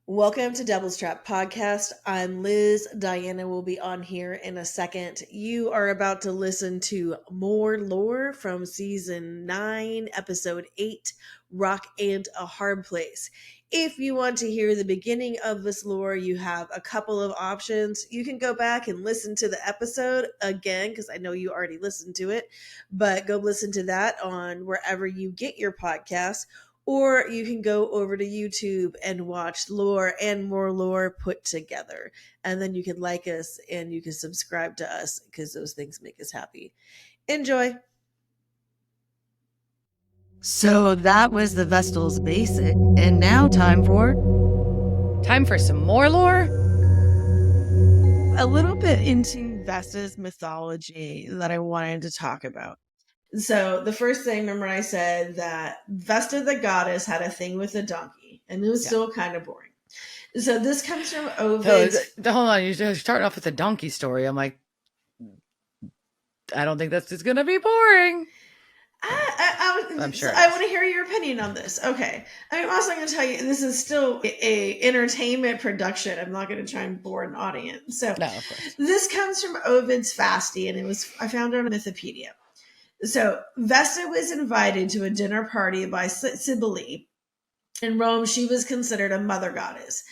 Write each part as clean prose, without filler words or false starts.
Welcome to Devil's Trap Podcast. I'm Liz. Diana will be on here in a second. You are about to listen to more lore from season 9, episode 8, Rock and a Hard Place. If you want to hear the beginning of this lore, you have a couple of options. You can go back and listen to the episode again, because I know you already listened to it, but go listen to that on wherever you get your podcasts. Or you can go over to YouTube and watch lore and more lore put together. And then you can like us and you can subscribe to us because those things make us happy. Enjoy. So that was the Vestals basic. And now time for some more lore? a little bit into Vesta's mythology that I wanted to talk about. So the first thing, remember I said that Vesta the goddess had a thing with a donkey, and it was still kind of boring. So this comes from Ovid. Hold on, you're starting off with a donkey story. I'm like, I don't think that's just going to be boring. I'm sure. I want to hear your opinion on this. Okay. I'm also going to tell you, this is still a entertainment production. I'm not going to try and bore an audience. So No, of course. This comes from Ovid's Fasti, and I found it on Mythopedia. So Vesta was invited to a dinner party by Cybele. In Rome, she was considered a mother goddess.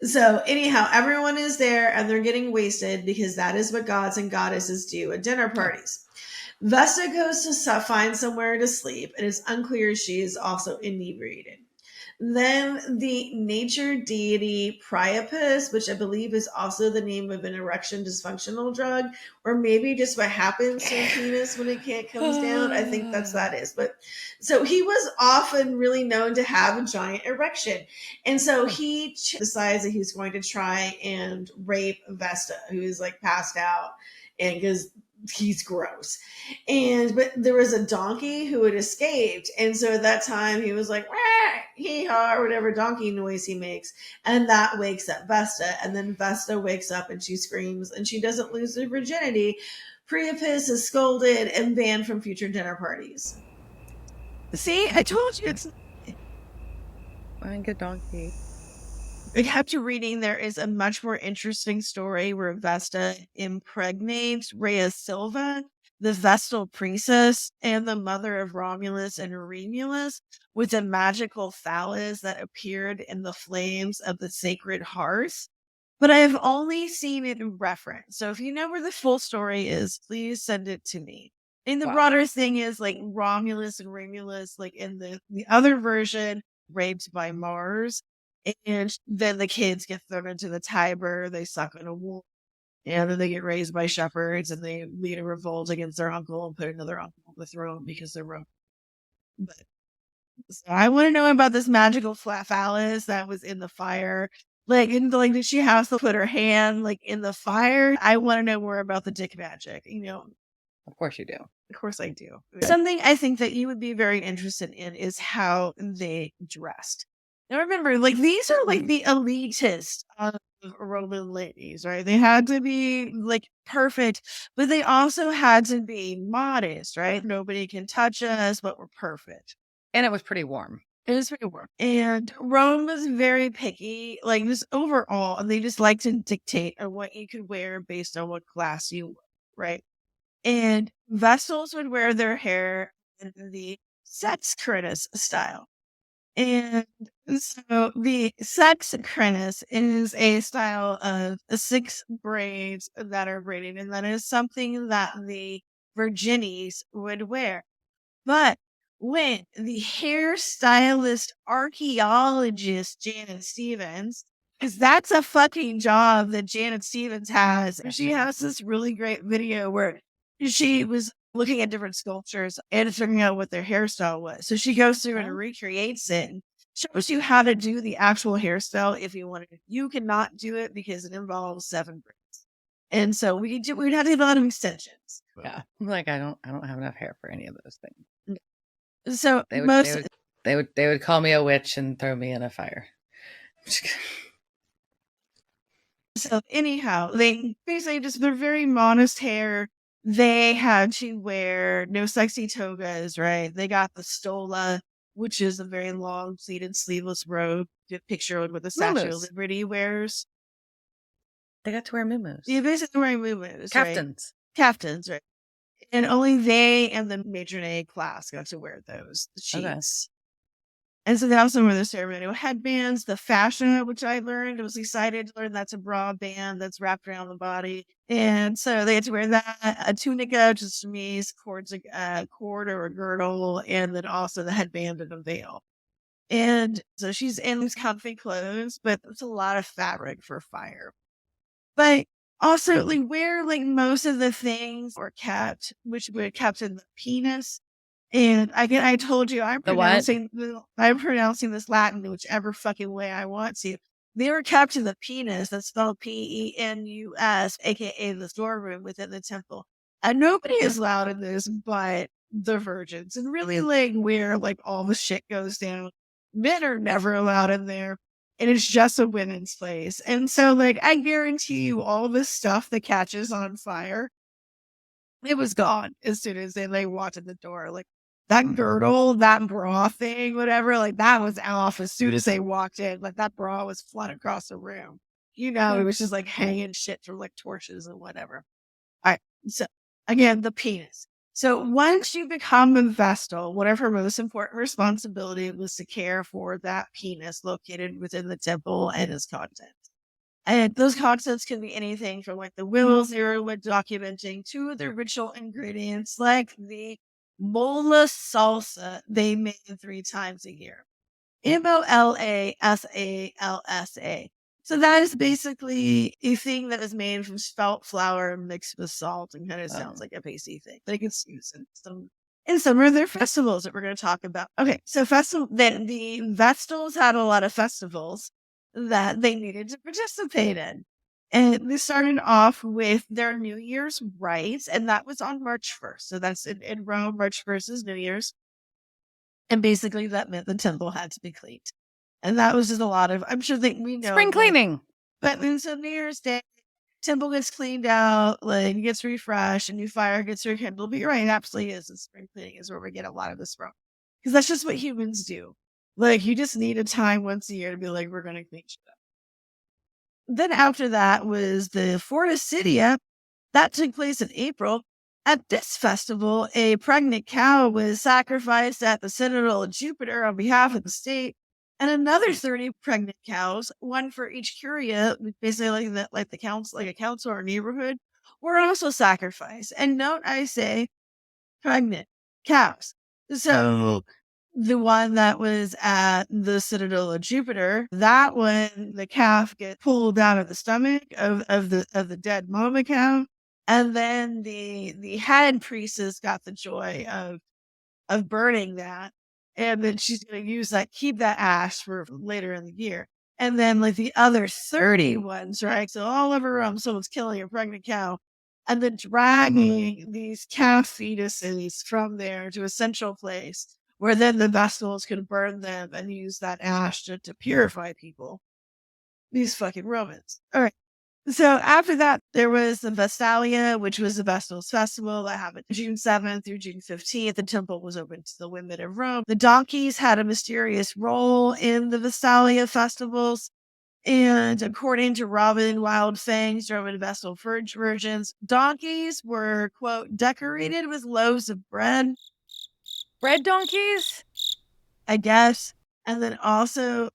So anyhow, everyone is there and they're getting wasted because that is what gods and goddesses do at dinner parties. Vesta goes to find somewhere to sleep, and it's unclear if she is also inebriated. Then the nature deity Priapus, which I believe is also the name of an erection dysfunctional drug, or maybe just what happens to a penis when it can't comes down. I think that is. But so he was often really known to have a giant erection. And so he decides that he was going to try and rape Vesta, who is like passed out, and because he's gross. But there was a donkey who had escaped, and so at that time he was like hee haw, or whatever donkey noise he makes, and that wakes up Vesta, and then Vesta wakes up and she screams, and she doesn't lose her virginity. Priapus is scolded and banned from future dinner parties. See, I told you it's Find a donkey. I kept reading. There is a much more interesting story where Vesta impregnates Rhea Silva, the Vestal princess and the mother of Romulus and Remulus, with a magical phallus that appeared in the flames of the sacred hearth. But I have only seen it in reference. So if you know where the full story is, please send it to me. And the broader thing is like Romulus and Remulus, like in the other version, raped by Mars. And then the kids get thrown into the Tiber, they suck on a wolf, and then they get raised by shepherds, and they lead a revolt against their uncle and put another uncle on the throne because they're wrong. But so I want to know about this magical phallus that was in the fire. Did she have to put her hand in the fire? I want to know more about the dick magic. Of course you do. Of course I do. Something I think that you would be very interested in is how they dressed. Now remember, these are the elitist of Roman ladies, right? They had to be perfect, but they also had to be modest, right? Nobody can touch us, but we're perfect. And it was pretty warm. It was pretty warm. And Rome was very picky, just overall, and they just like to dictate on what you could wear based on what class you were, right? And Vestals would wear their hair in the sex crinis style. And so the sex crinis is a style of 6 braids that are braided, and that is something that the Virginies would wear. But when the hairstylist archaeologist Janet Stevens, because that's a fucking job that Janet Stevens has, she has this really great video where she was looking at different sculptures and figuring out what their hairstyle was. So she goes through and recreates it and shows you how to do the actual hairstyle if you want it. You cannot do it because it involves 7 braids. And so we'd have to do a lot of extensions. Yeah. I don't have enough hair for any of those things. So they would call me a witch and throw me in a fire. So anyhow, they basically just their very modest hair. They had to wear no sexy togas, right? They got the stola, which is a very long, pleated, sleeveless robe pictured with the Statue of Muumuus. Liberty wears. They got to wear muumuus. Yeah, basically wearing muumuus, Caftans. Right? Caftans, right. And only they and the matronate class got to wear those sheets. And so they also wear the ceremonial headbands, the fashion, which I learned. I was excited to learn that's a broad band that's wrapped around the body. And so they had to wear that, a tunica, just chemise, cord or a girdle, and then also the headband and a veil. And so she's in these comfy clothes, but it's a lot of fabric for fire. But also, like, where like most of the things were kept, which were kept in the penis. And again, I told you I'm pronouncing this Latin whichever fucking way I want to. They were kept in the penis. That's spelled Penus, aka the storeroom within the temple. And nobody is allowed in this but the virgins. And really, like, where like all the shit goes down. Men are never allowed in there. And it's just a women's place. And so, like, I guarantee you all this stuff that catches on fire, it was gone as soon as they walked in the door. Like, that girdle, that bra thing, whatever, like, that was off as soon as they walked in. Like, that bra was flung across the room. It was just, like, hanging shit from, like, torches and whatever. All right. So, again, the penis. So once you become a Vestal, one of her most important responsibility was to care for that penis located within the temple and its contents. And those contents can be anything from like the wills they were documenting to the ritual ingredients like the mola salsa they made 3 times a year. MOLASALSA. So that is basically a thing that is made from spelt flour mixed with salt and kind of sounds like a pasty thing. They can use in some of their festivals that we're going to talk about. Okay, so then the Vestals had a lot of festivals that they needed to participate in. And they started off with their New Year's rites, and that was on March 1st. So that's in Rome, March 1st is New Year's. And basically that meant the temple had to be cleaned. And that was just a lot of, I'm sure that we know. Spring cleaning. But then so New Year's Day, temple gets cleaned out, like gets refreshed, a new fire gets rekindled. But you're right, it absolutely is. And spring cleaning is where we get a lot of this from. Because that's just what humans do. Like, you just need a time once a year to be like, we're going to clean shit up. Then after that was the Forticidia. That took place in April. At this festival, a pregnant cow was sacrificed at the Citadel of Jupiter on behalf of the state, and another 30 pregnant cows, one for each curia, basically like a council or neighborhood, were also sacrificed. And note, I say pregnant cows. So the one that was at the Citadel of Jupiter, that one, the calf gets pulled out of the stomach of the dead mama cow. And then the head priestess got the joy of burning that. And then she's going to use that, keep that ash for later in the year. And then like the other 30 ones, right? So all over someone's killing a pregnant cow and then dragging these calf fetuses from there to a central place where then the Vestals could burn them and use that ash to purify people. These fucking Romans. All right. So after that, there was the Vestalia, which was the Vestals Festival that happened June 7th through June 15th. The temple was open to the women of Rome. The donkeys had a mysterious role in the Vestalia festivals. And according to Robin Wildfang's Roman Vestal Virgins, donkeys were, quote, decorated with loaves of bread. Bread donkeys? I guess. And then also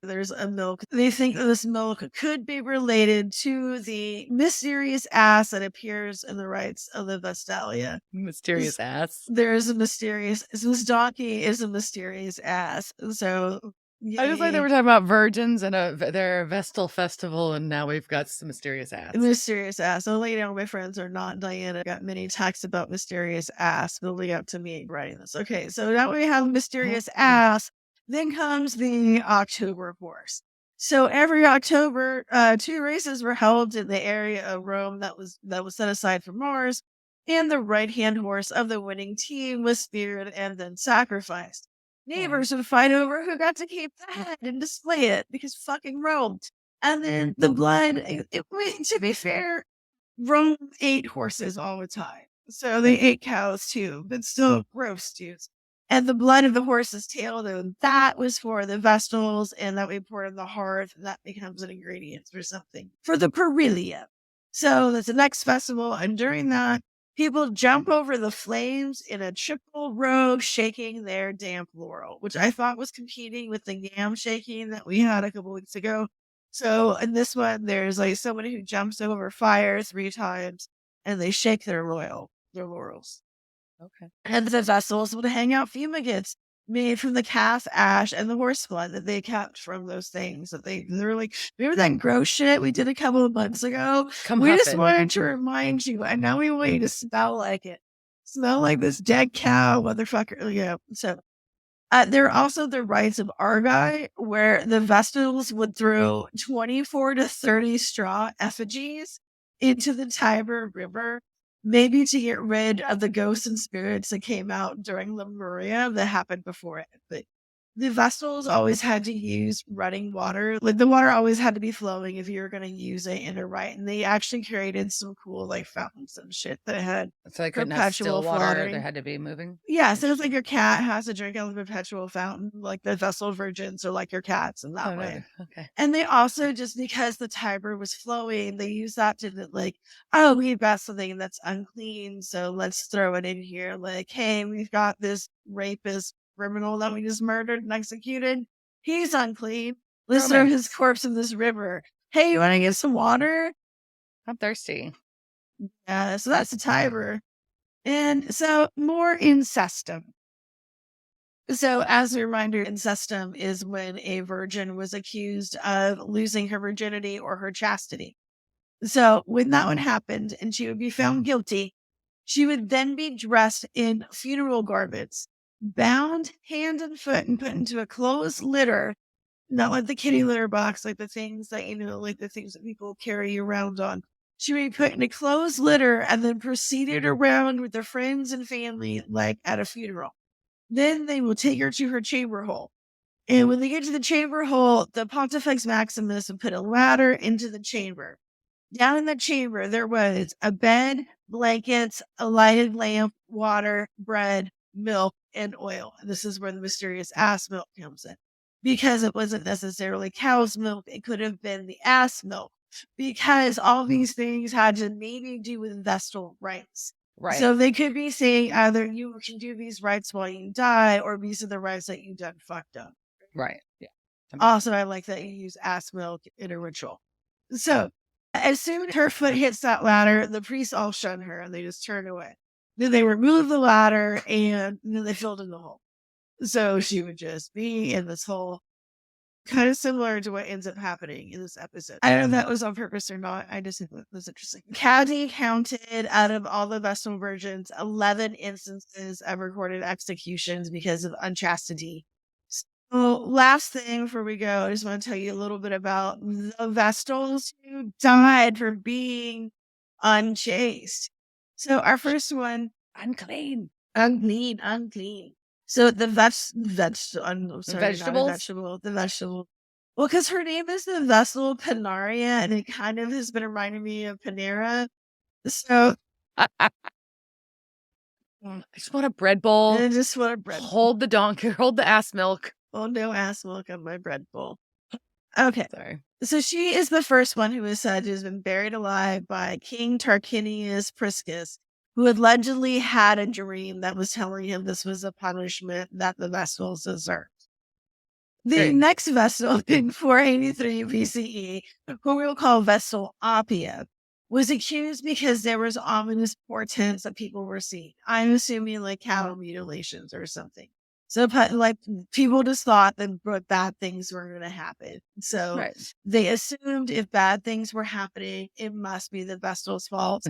there's a milk. They think that this milk could be related to the mysterious ass that appears in the rites of the Vestalia. Mysterious ass. This donkey is a mysterious ass. So I just like that we're talking about virgins and their Vestal festival, and now we've got some mysterious ass. Mysterious ass. So, my friends are not Diana. I got many texts about mysterious ass building up to me writing this. Okay, so now we have mysterious ass. Then comes the October horse. So every October, 2 races were held in the area of Rome that was set aside for Mars, and the right-hand horse of the winning team was speared and then sacrificed. Neighbors would fight over who got to keep the head and display it because fucking Rome. And then the blood, to be fair, Rome ate horses all the time. So they ate cows too, but still gross dudes. And the blood of the horse's tail, though, that was for the Vestals, and that we pour in the hearth, and that becomes an ingredient for something for the Perilia. So that's the next festival, and during that, people jump over the flames in a triple row, shaking their damp laurel, which I thought was competing with the yam shaking that we had a couple weeks ago. So in this one, there's like somebody who jumps over fire 3 times, and they shake their laurels. Okay. And the Vestals would hang out fumigates made from the calf ash and the horse blood that they kept from those things. That they're like, remember that gross shit we did a couple of months ago? We just wanted to remind you, and now we want you to smell like it. Smell like this dead cow, motherfucker. Yeah. So there are also the rites of Argai, where the Vestals would throw 24 to 30 straw effigies into the Tiber River, maybe to get rid of the ghosts and spirits that came out during Lemuria that happened before it. But the Vestals always had to use running water. Like the water always had to be flowing if you were going to use it in a rite. And they actually created some cool like fountains and shit that had So they couldn't have still water. They had to be moving. Yeah, so it's like your cat has to drink out of a perpetual fountain, like the Vestal Virgins are like your cats in that way. No. Okay. And they also, just because the Tiber was flowing, they use that to like, oh, we've got something that's unclean, so let's throw it in here. Like, hey, we've got this rapist criminal that we just murdered and executed. He's unclean. Let's throw his corpse in this river. Hey, you want to get some water? I'm thirsty. Yeah, so that's the Tiber. And so more incestum. So as a reminder, incestum is when a virgin was accused of losing her virginity or her chastity. So when that one happened and she would be found guilty, she would then be dressed in funeral garments, bound hand and foot, and put into a closed litter, not like the kitty litter box, like the things that, like the things that people carry around on. She would be put in a closed litter and then proceeded around with her friends and family like at a funeral. Then they will take her to her chamber hole. And when they get to the chamber hole, the Pontifex Maximus would put a ladder into the chamber. Down in the chamber, there was a bed, blankets, a lighted lamp, water, bread, milk, and oil. And this is where the mysterious ass milk comes in. Because it wasn't necessarily cow's milk, it could have been the ass milk. Because all these things had to maybe do with Vestal rites. Right. So they could be saying either you can do these rites while you die, or these are the rites that you done fucked up. Right. Yeah. Also, I like that you use ass milk in a ritual. So as soon as her foot hits that ladder, the priests all shun her and they just turn away. Then they remove the ladder and then they filled in the hole. So she would just be in this hole, kind of similar to what ends up happening in this episode. I don't know if that was on purpose or not. I just think it was interesting. Caddy counted out of all the Vestal Virgins 11 instances of recorded executions because of unchastity. So last thing before we go, I just want to tell you a little bit about the Vestals who died for being unchaste. So our first one, unclean. So the vegetable. Well, because her name is the Vestal Panaria, and it kind of has been reminding me of Panera. So I just want a bread bowl. I just want a bread bowl. Hold the donkey, hold the ass milk. Oh, no ass milk on my bread bowl. Okay. Sorry. So she is the first one who is said to have been buried alive by King Tarquinius Priscus, who allegedly had a dream that was telling him this was a punishment that the Vestals deserved. The next Vestal in 483 BCE, who we'll call Vestal Appia, was accused because there was ominous portents that people were seeing. I'm assuming like cattle mutilations or something. So like people just thought that bad things were going to happen. So they assumed if bad things were happening, it must be the Vestal's fault.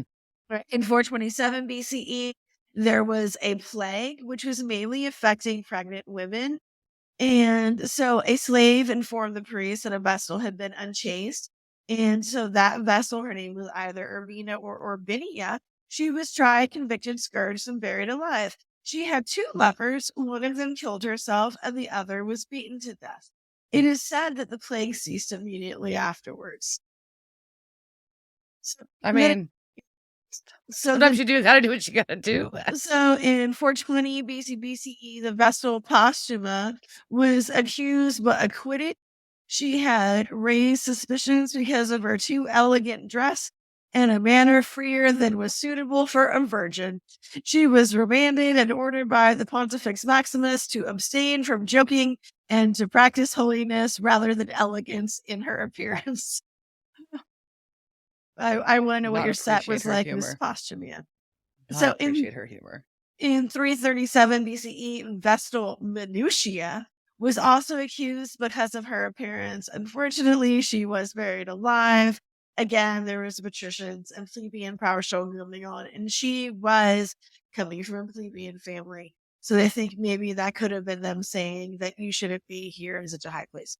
In 427 BCE, there was a plague, which was mainly affecting pregnant women. And so a slave informed the priest that a Vestal had been unchaste. And so that Vestal, her name was either Urbina or Orbinia. She was tried, convicted, scourged, and buried alive. She had 2 lepers. One of them killed herself, and the other was beaten to death. It is said that the plague ceased immediately afterwards. So, I mean, So sometimes you gotta do what you gotta do. So in 420 BCE, the Vestal Posthuma was accused but acquitted. She had raised suspicions because of her too elegant dress and a manner freer than was suitable for a virgin. She was remanded and ordered by the Pontifex Maximus to abstain from joking and to practice holiness rather than elegance in her appearance. I want to know what your set was like with Posthumia. So appreciate her humor. In 337 BCE, Vestal Minutia was also accused because of her appearance. Unfortunately, she was buried alive. Again, there was patricians and plebeian power struggle going on, and she was coming from a plebeian family. So they think maybe that could have been them saying that you shouldn't be here in such a high place.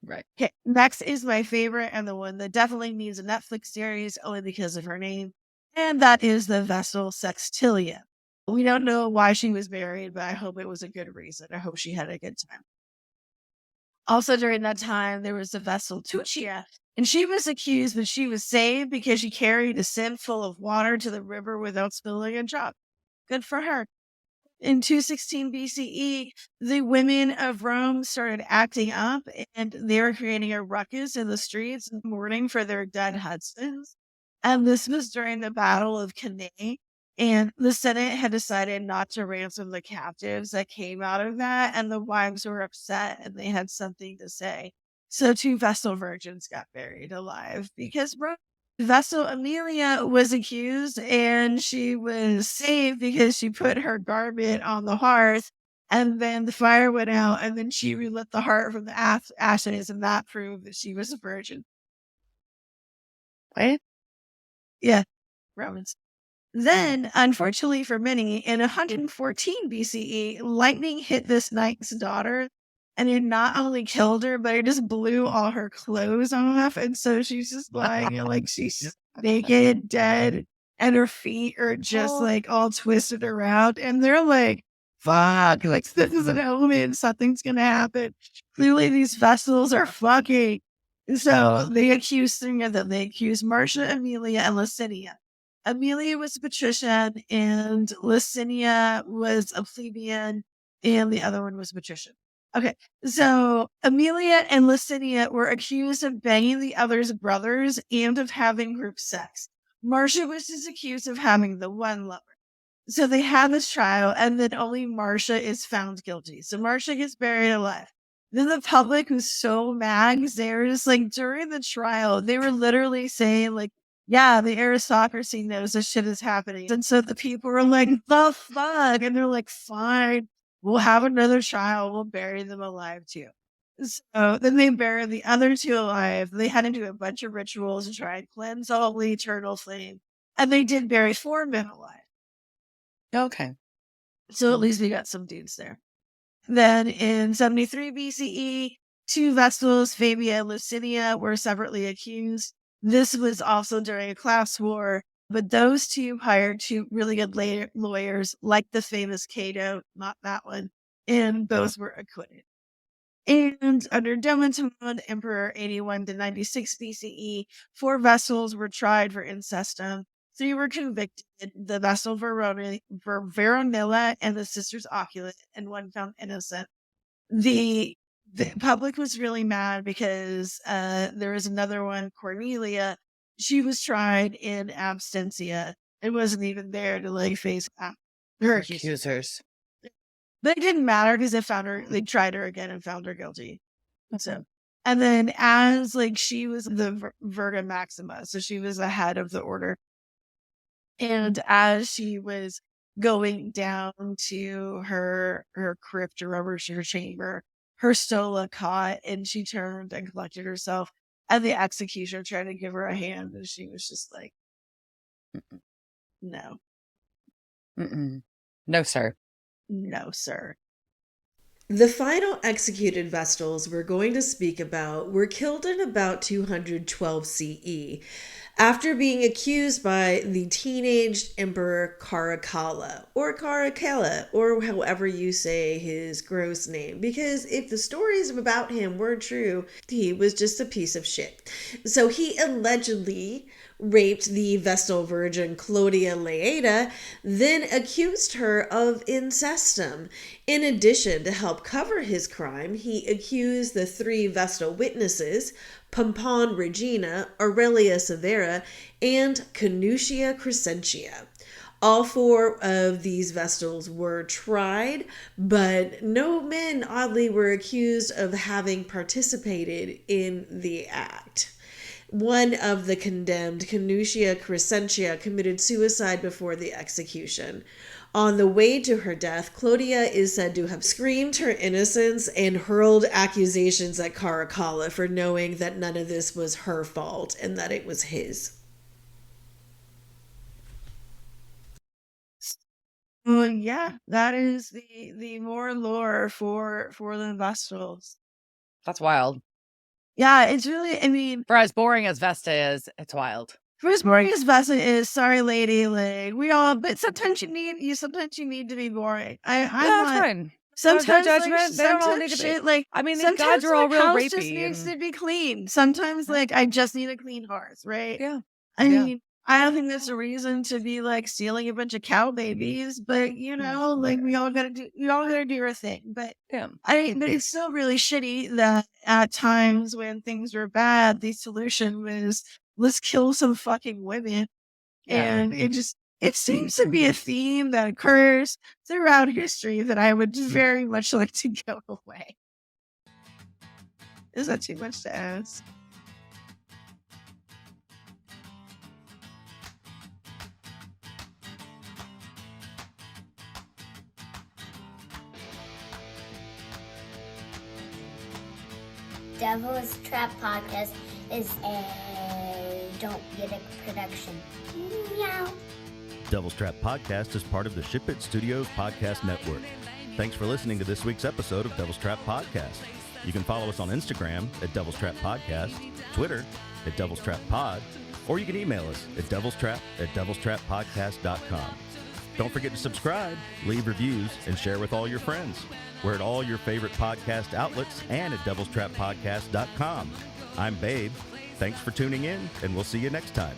Right. Okay, next is my favorite and the one that definitely needs a Netflix series only because of her name, and that is the Vestal Sextilia. We don't know why she was buried, but I hope it was a good reason. I hope she had a good time. Also, during that time, there was the Vestal Tuccia, and she was accused, but she was saved because she carried a sieve full of water to the river without spilling a drop. Good for her. In 216 BCE, the women of Rome started acting up and they were creating a ruckus in the streets mourning for their dead husbands. And this was during the Battle of Cannae. And the Senate had decided not to ransom the captives that came out of that. And the wives were upset and they had something to say. So 2 Vestal Virgins got buried alive because Vestal Amelia was accused and she was saved because she put her garment on the hearth and then the fire went out and then she relit the heart from the ashes and that proved that she was a virgin. What? Yeah, Romans. Then, unfortunately for many, in 114 BCE, lightning hit this knight's daughter and it not only killed her, but it just blew all her clothes off. And so she's just lying like she's just naked, dead, and her feet are just like all twisted around. And they're like, fuck, like this is an omen, something's gonna happen. Clearly, these Vestals are fucking. So they accused 3 of them. They accused Marcia, Amelia, and Licinia. Amelia was a patrician and Licinia was a plebeian and the other one was a patrician. Okay, so Amelia and Licinia were accused of banging the other's brothers and of having group sex. Marcia was just accused of having the one lover. So they have this trial and then only Marcia is found guilty. So Marcia gets buried alive. Then the public was so mad because they were just like, during the trial, they were literally saying like, yeah, the aristocracy knows this shit is happening. And so the people were like, the fuck? And they're like, fine, we'll have another trial. We'll bury them alive too. So then they buried the other 2 alive. They had to do a bunch of rituals to try and cleanse all the eternal flame. And they did bury 4 men alive. Okay. So at least we got some dudes there. Then in 73 BCE, 2 Vestals, Fabia and Lucinia, were separately accused. This was also during a class war, but those 2 hired 2 really good lawyers, like the famous Cato, not that one, and those were acquitted. And under Domitian, Emperor 81 to 96 BCE, 4 Vestals were tried for incestum. 3 were convicted, the Vestal Veronilla and the sisters Oculate, and 1 found innocent. The public was really mad because there was another one, Cornelia. She was tried in absentia and wasn't even there to like face her accusers. But it didn't matter because they tried her again and found her guilty. So, and then as like she was the Virga Maxima, so she was the head of the order. And as she was going down to her crypt or her chamber, her stola caught and she turned and collected herself. And the executioner tried to give her a hand, and she was just like, no. No, sir. No, sir. The final executed Vestals we're going to speak about were killed in about 212 CE. after being accused by the teenage Emperor Caracalla, or however you say his gross name, because if the stories about him were true, he was just a piece of shit. So he allegedly raped the Vestal Virgin Claudia Laeta, then accused her of incestum. In addition, to help cover his crime, he accused the 3 Vestal witnesses, Pompon Regina, Aurelia Severa, and Canutia Crescentia. All 4 of these Vestals were tried, but no men, oddly, were accused of having participated in the act. One of the condemned, Canutia Crescentia, committed suicide before the execution. On the way to her death, Claudia is said to have screamed her innocence and hurled accusations at Caracalla for knowing that none of this was her fault and that it was his. Well, yeah, that is the more lore for the Vestals. That's wild. Yeah, it's really, I mean, for as boring as Vesta is, it's wild. For as boring as Vesta is, sorry, lady, like but sometimes you need to be boring. I'm that's fine. Sometimes, no judgment. Like, they don't all need to shit, be. like, I mean, these gods are all real house rapey. Just needs to be clean. Sometimes, like, I just need a clean hearth, right? Yeah. I mean, I don't think that's a reason to be like stealing a bunch of cow babies, but you know, like we all gotta do our thing. But yeah, but it's still really shitty that at times when things were bad, the solution was let's kill some fucking women, and it seems to be a theme that occurs throughout history that I would very much like to go away. Is that too much to ask? Devil's Trap Podcast is a Don't Get It production. Meow. Devil's Trap Podcast is part of the Ship It Studios podcast network. Thanks for listening to this week's episode of Devil's Trap Podcast. You can follow us on Instagram at Devil's Trap Podcast, Twitter at Devil's Trap Pod, or you can email us at devilstrap@devilstrappodcast.com. Don't forget to subscribe, leave reviews, and share with all your friends. We're at all your favorite podcast outlets and at devilstrappodcast.com. I'm Babe. Thanks for tuning in, and we'll see you next time.